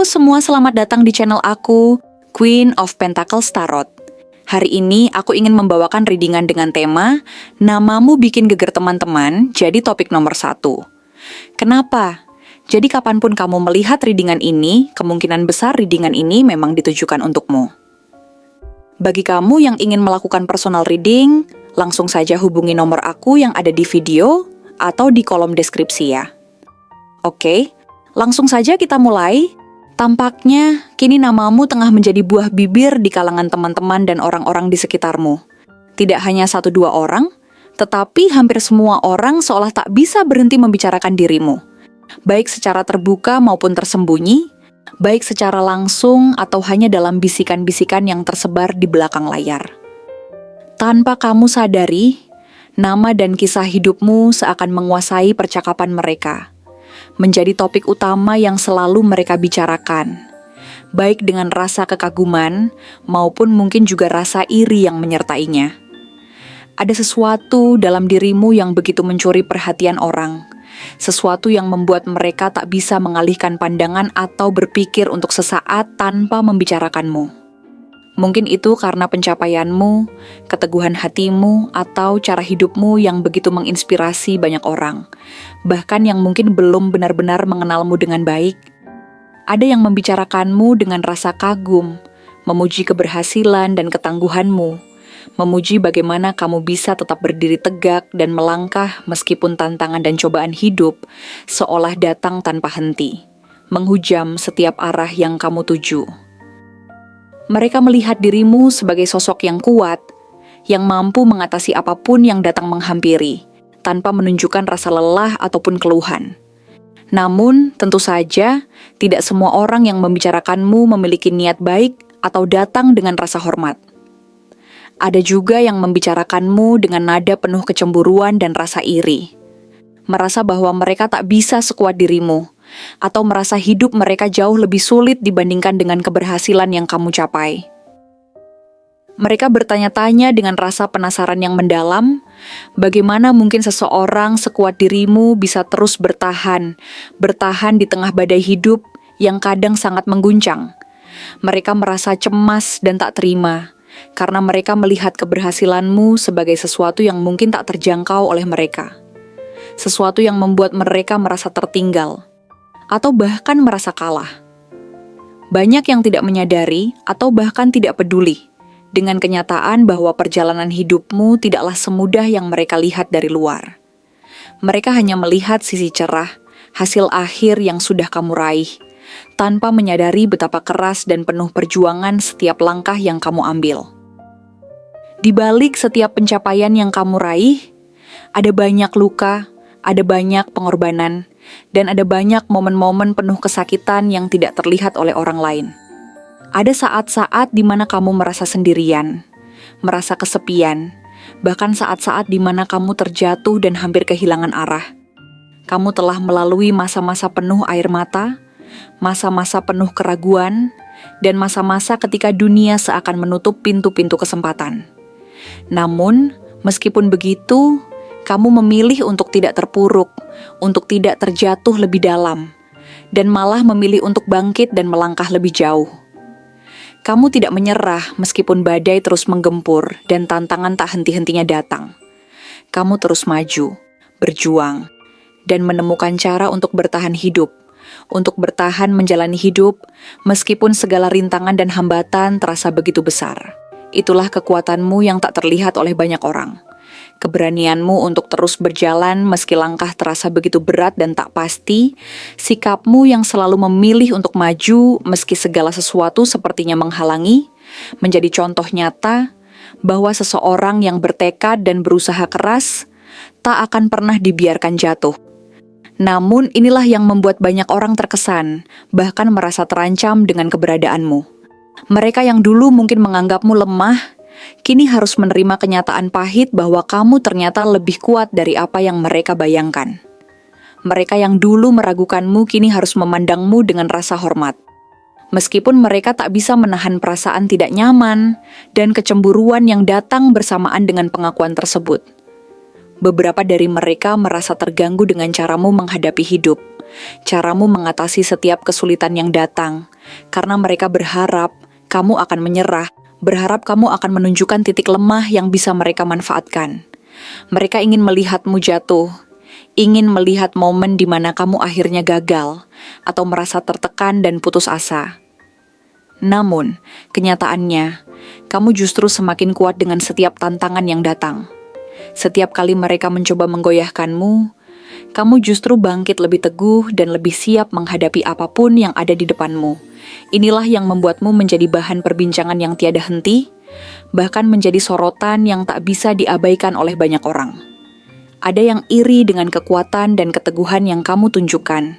Halo semua, selamat datang di channel aku, Queen of Pentacles Tarot. Hari ini aku ingin membawakan readingan dengan tema Namamu Bikin Geger Teman-teman, jadi topik nomor 1. Kenapa? Jadi kapanpun kamu melihat readingan ini, kemungkinan besar readingan ini memang ditujukan untukmu. Bagi kamu yang ingin melakukan personal reading, langsung saja hubungi nomor aku yang ada di video atau di kolom deskripsi ya. Oke, langsung saja kita mulai. Tampaknya kini namamu tengah menjadi buah bibir di kalangan teman-teman dan orang-orang di sekitarmu. Tidak hanya 1-2 orang, tetapi hampir semua orang seolah tak bisa berhenti membicarakan dirimu. Baik secara terbuka maupun tersembunyi, baik secara langsung atau hanya dalam bisikan-bisikan yang tersebar di belakang layar. Tanpa kamu sadari, nama dan kisah hidupmu seakan menguasai percakapan mereka. Menjadi topik utama yang selalu mereka bicarakan, baik dengan rasa kekaguman maupun mungkin juga rasa iri yang menyertainya. Ada sesuatu dalam dirimu yang begitu mencuri perhatian orang, sesuatu yang membuat mereka tak bisa mengalihkan pandangan atau berpikir untuk sesaat tanpa membicarakanmu. Mungkin itu karena pencapaianmu, keteguhan hatimu, atau cara hidupmu yang begitu menginspirasi banyak orang, bahkan yang mungkin belum benar-benar mengenalmu dengan baik. Ada yang membicarakanmu dengan rasa kagum, memuji keberhasilan dan ketangguhanmu, memuji bagaimana kamu bisa tetap berdiri tegak dan melangkah meskipun tantangan dan cobaan hidup seolah datang tanpa henti, menghujam setiap arah yang kamu tuju. Mereka melihat dirimu sebagai sosok yang kuat, yang mampu mengatasi apapun yang datang menghampiri, tanpa menunjukkan rasa lelah ataupun keluhan. Namun, tentu saja, tidak semua orang yang membicarakanmu memiliki niat baik atau datang dengan rasa hormat. Ada juga yang membicarakanmu dengan nada penuh kecemburuan dan rasa iri. Merasa bahwa mereka tak bisa sekuat dirimu, atau merasa hidup mereka jauh lebih sulit dibandingkan dengan keberhasilan yang kamu capai. Mereka bertanya-tanya dengan rasa penasaran yang mendalam, bagaimana mungkin seseorang sekuat dirimu bisa terus bertahan di tengah badai hidup yang kadang sangat mengguncang. Mereka merasa cemas dan tak terima, karena mereka melihat keberhasilanmu sebagai sesuatu yang mungkin tak terjangkau oleh mereka. Sesuatu yang membuat mereka merasa tertinggal, atau bahkan merasa kalah. Banyak yang tidak menyadari atau bahkan tidak peduli dengan kenyataan bahwa perjalanan hidupmu tidaklah semudah yang mereka lihat dari luar. Mereka hanya melihat sisi cerah, hasil akhir yang sudah kamu raih, tanpa menyadari betapa keras dan penuh perjuangan setiap langkah yang kamu ambil. Di balik setiap pencapaian yang kamu raih, ada banyak luka, ada banyak pengorbanan, dan ada banyak momen-momen penuh kesakitan yang tidak terlihat oleh orang lain. Ada saat-saat di mana kamu merasa sendirian, merasa kesepian, bahkan saat-saat di mana kamu terjatuh dan hampir kehilangan arah. Kamu telah melalui masa-masa penuh air mata, masa-masa penuh keraguan, dan masa-masa ketika dunia seakan menutup pintu-pintu kesempatan. Namun, meskipun begitu, kamu memilih untuk tidak terpuruk, untuk tidak terjatuh lebih dalam, dan malah memilih untuk bangkit dan melangkah lebih jauh. Kamu tidak menyerah meskipun badai terus menggempur dan tantangan tak henti-hentinya datang. Kamu terus maju, berjuang, dan menemukan cara untuk bertahan hidup, untuk bertahan menjalani hidup meskipun segala rintangan dan hambatan terasa begitu besar. Itulah kekuatanmu yang tak terlihat oleh banyak orang. Keberanianmu untuk terus berjalan meski langkah terasa begitu berat dan tak pasti, sikapmu yang selalu memilih untuk maju meski segala sesuatu sepertinya menghalangi, menjadi contoh nyata bahwa seseorang yang bertekad dan berusaha keras tak akan pernah dibiarkan jatuh. Namun inilah yang membuat banyak orang terkesan, bahkan merasa terancam dengan keberadaanmu. Mereka yang dulu mungkin menganggapmu lemah, kini harus menerima kenyataan pahit bahwa kamu ternyata lebih kuat dari apa yang mereka bayangkan. Mereka yang dulu meragukanmu kini harus memandangmu dengan rasa hormat. Meskipun mereka tak bisa menahan perasaan tidak nyaman dan kecemburuan yang datang bersamaan dengan pengakuan tersebut. Beberapa dari mereka merasa terganggu dengan caramu menghadapi hidup, Caramu mengatasi setiap kesulitan yang datang, karena mereka berharap kamu akan menyerah, berharap kamu akan menunjukkan titik lemah yang bisa mereka manfaatkan. Mereka ingin melihatmu jatuh, ingin melihat momen di mana kamu akhirnya gagal, atau merasa tertekan dan putus asa. Namun, kenyataannya, kamu justru semakin kuat dengan setiap tantangan yang datang. Setiap kali mereka mencoba menggoyahkanmu, kamu justru bangkit lebih teguh dan lebih siap menghadapi apapun yang ada di depanmu. Inilah yang membuatmu menjadi bahan perbincangan yang tiada henti, bahkan menjadi sorotan yang tak bisa diabaikan oleh banyak orang. Ada yang iri dengan kekuatan dan keteguhan yang kamu tunjukkan,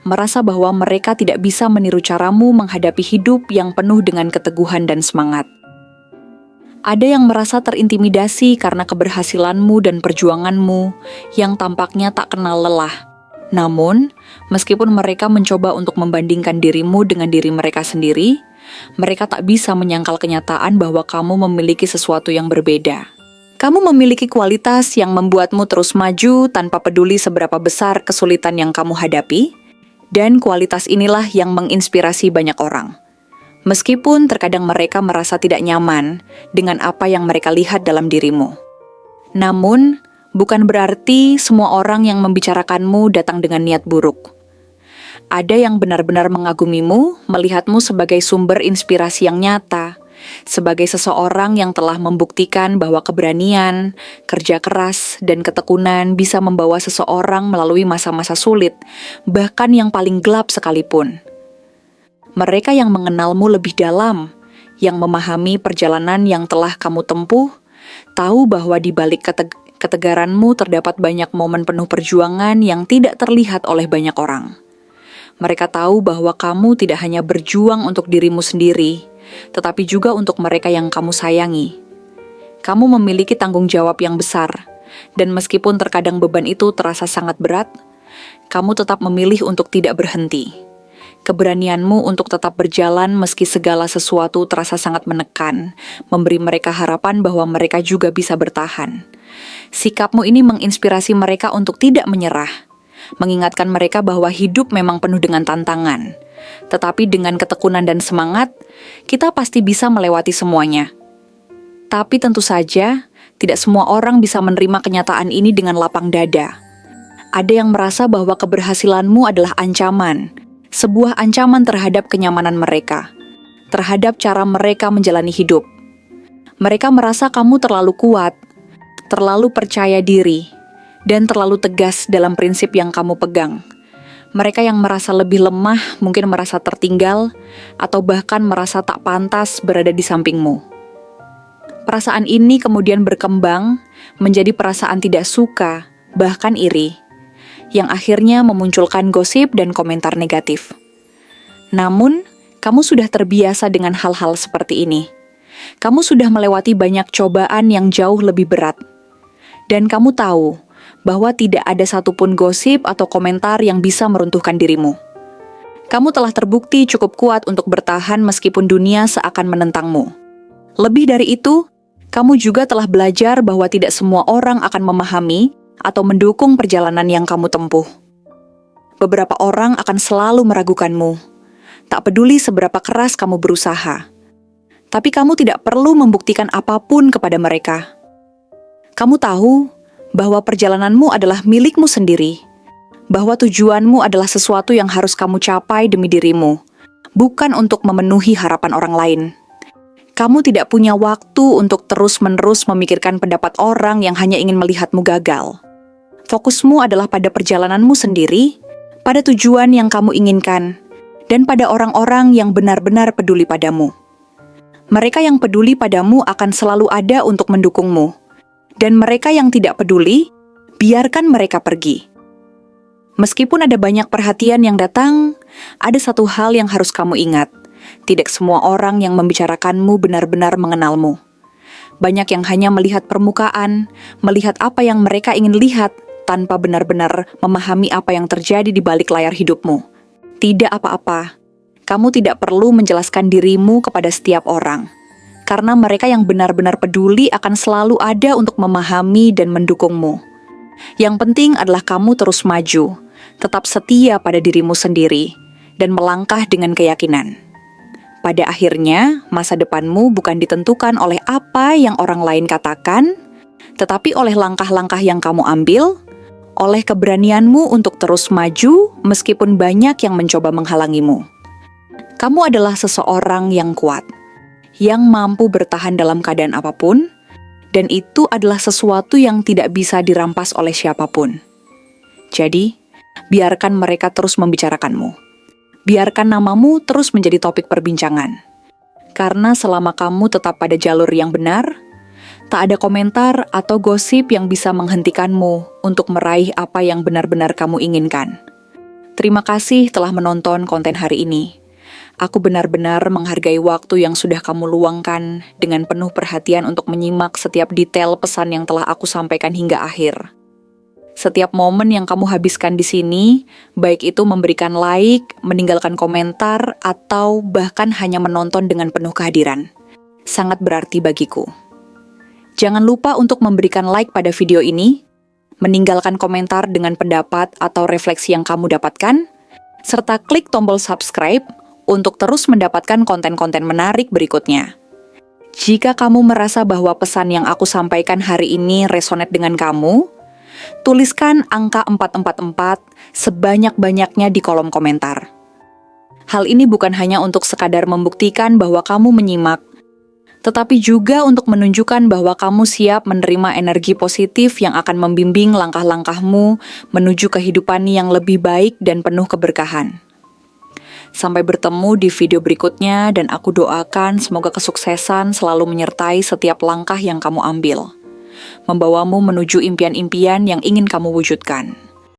merasa bahwa mereka tidak bisa meniru caramu menghadapi hidup yang penuh dengan keteguhan dan semangat. Ada yang merasa terintimidasi karena keberhasilanmu dan perjuanganmu yang tampaknya tak kenal lelah. Namun, meskipun mereka mencoba untuk membandingkan dirimu dengan diri mereka sendiri, mereka tak bisa menyangkal kenyataan bahwa kamu memiliki sesuatu yang berbeda. Kamu memiliki kualitas yang membuatmu terus maju tanpa peduli seberapa besar kesulitan yang kamu hadapi, dan kualitas inilah yang menginspirasi banyak orang. Meskipun terkadang mereka merasa tidak nyaman dengan apa yang mereka lihat dalam dirimu. Namun, bukan berarti semua orang yang membicarakanmu datang dengan niat buruk. Ada yang benar-benar mengagumimu, melihatmu sebagai sumber inspirasi yang nyata, sebagai seseorang yang telah membuktikan bahwa keberanian, kerja keras, dan ketekunan bisa membawa seseorang melalui masa-masa sulit, bahkan yang paling gelap sekalipun. Mereka yang mengenalmu lebih dalam, yang memahami perjalanan yang telah kamu tempuh, tahu bahwa di balik ketegaranmu terdapat banyak momen penuh perjuangan yang tidak terlihat oleh banyak orang. Mereka tahu bahwa kamu tidak hanya berjuang untuk dirimu sendiri, tetapi juga untuk mereka yang kamu sayangi. Kamu memiliki tanggung jawab yang besar, dan meskipun terkadang beban itu terasa sangat berat, kamu tetap memilih untuk tidak berhenti. Keberanianmu untuk tetap berjalan meski segala sesuatu terasa sangat menekan, memberi mereka harapan bahwa mereka juga bisa bertahan. Sikapmu ini menginspirasi mereka untuk tidak menyerah, mengingatkan mereka bahwa hidup memang penuh dengan tantangan. Tetapi dengan ketekunan dan semangat, kita pasti bisa melewati semuanya. Tapi tentu saja, tidak semua orang bisa menerima kenyataan ini dengan lapang dada. Ada yang merasa bahwa keberhasilanmu adalah ancaman, sebuah ancaman terhadap kenyamanan mereka, terhadap cara mereka menjalani hidup. Mereka merasa kamu terlalu kuat, terlalu percaya diri, dan terlalu tegas dalam prinsip yang kamu pegang. Mereka yang merasa lebih lemah, mungkin merasa tertinggal, atau bahkan merasa tak pantas berada di sampingmu. Perasaan ini kemudian berkembang menjadi perasaan tidak suka, bahkan iri, yang akhirnya memunculkan gosip dan komentar negatif. Namun, kamu sudah terbiasa dengan hal-hal seperti ini. Kamu sudah melewati banyak cobaan yang jauh lebih berat. Dan kamu tahu bahwa tidak ada satupun gosip atau komentar yang bisa meruntuhkan dirimu. Kamu telah terbukti cukup kuat untuk bertahan meskipun dunia seakan menentangmu. Lebih dari itu, kamu juga telah belajar bahwa tidak semua orang akan memahami atau mendukung perjalanan yang kamu tempuh. Beberapa orang akan selalu meragukanmu, tak peduli seberapa keras kamu berusaha. Tapi kamu tidak perlu membuktikan apapun kepada mereka. Kamu tahu bahwa perjalananmu adalah milikmu sendiri, bahwa tujuanmu adalah sesuatu yang harus kamu capai demi dirimu, bukan untuk memenuhi harapan orang lain. Kamu tidak punya waktu untuk terus-menerus memikirkan pendapat orang yang hanya ingin melihatmu gagal. Fokusmu adalah pada perjalananmu sendiri, pada tujuan yang kamu inginkan, dan pada orang-orang yang benar-benar peduli padamu. Mereka yang peduli padamu akan selalu ada untuk mendukungmu, dan mereka yang tidak peduli, biarkan mereka pergi. Meskipun ada banyak perhatian yang datang, ada satu hal yang harus kamu ingat. Tidak semua orang yang membicarakanmu benar-benar mengenalmu. Banyak yang hanya melihat permukaan, melihat apa yang mereka ingin lihat, tanpa benar-benar memahami apa yang terjadi di balik layar hidupmu. Tidak apa-apa, kamu tidak perlu menjelaskan dirimu kepada setiap orang. Karena mereka yang benar-benar peduli akan selalu ada untuk memahami dan mendukungmu. Yang penting adalah kamu terus maju, Tetap setia pada dirimu sendiri dan melangkah dengan keyakinan. Pada akhirnya, masa depanmu bukan ditentukan oleh apa yang orang lain katakan, tetapi oleh langkah-langkah yang kamu ambil, oleh keberanianmu untuk terus maju meskipun banyak yang mencoba menghalangimu. Kamu adalah seseorang yang kuat, yang mampu bertahan dalam keadaan apapun, dan itu adalah sesuatu yang tidak bisa dirampas oleh siapapun. Jadi, biarkan mereka terus membicarakanmu. Biarkan namamu terus menjadi topik perbincangan. Karena selama kamu tetap pada jalur yang benar, tak ada komentar atau gosip yang bisa menghentikanmu untuk meraih apa yang benar-benar kamu inginkan. Terima kasih telah menonton konten hari ini. Aku benar-benar menghargai waktu yang sudah kamu luangkan dengan penuh perhatian untuk menyimak setiap detail pesan yang telah aku sampaikan hingga akhir. Setiap momen yang kamu habiskan di sini, baik itu memberikan like, meninggalkan komentar, atau bahkan hanya menonton dengan penuh kehadiran, sangat berarti bagiku. Jangan lupa untuk memberikan like pada video ini, meninggalkan komentar dengan pendapat atau refleksi yang kamu dapatkan, serta klik tombol subscribe untuk terus mendapatkan konten-konten menarik berikutnya. Jika kamu merasa bahwa pesan yang aku sampaikan hari ini resonate dengan kamu, tuliskan angka 444 sebanyak-banyaknya di kolom komentar. Hal ini bukan hanya untuk sekadar membuktikan bahwa kamu menyimak, tetapi juga untuk menunjukkan bahwa kamu siap menerima energi positif yang akan membimbing langkah-langkahmu menuju kehidupan yang lebih baik dan penuh keberkahan. Sampai bertemu di video berikutnya, dan aku doakan semoga kesuksesan selalu menyertai setiap langkah yang kamu ambil, membawamu menuju impian-impian yang ingin kamu wujudkan.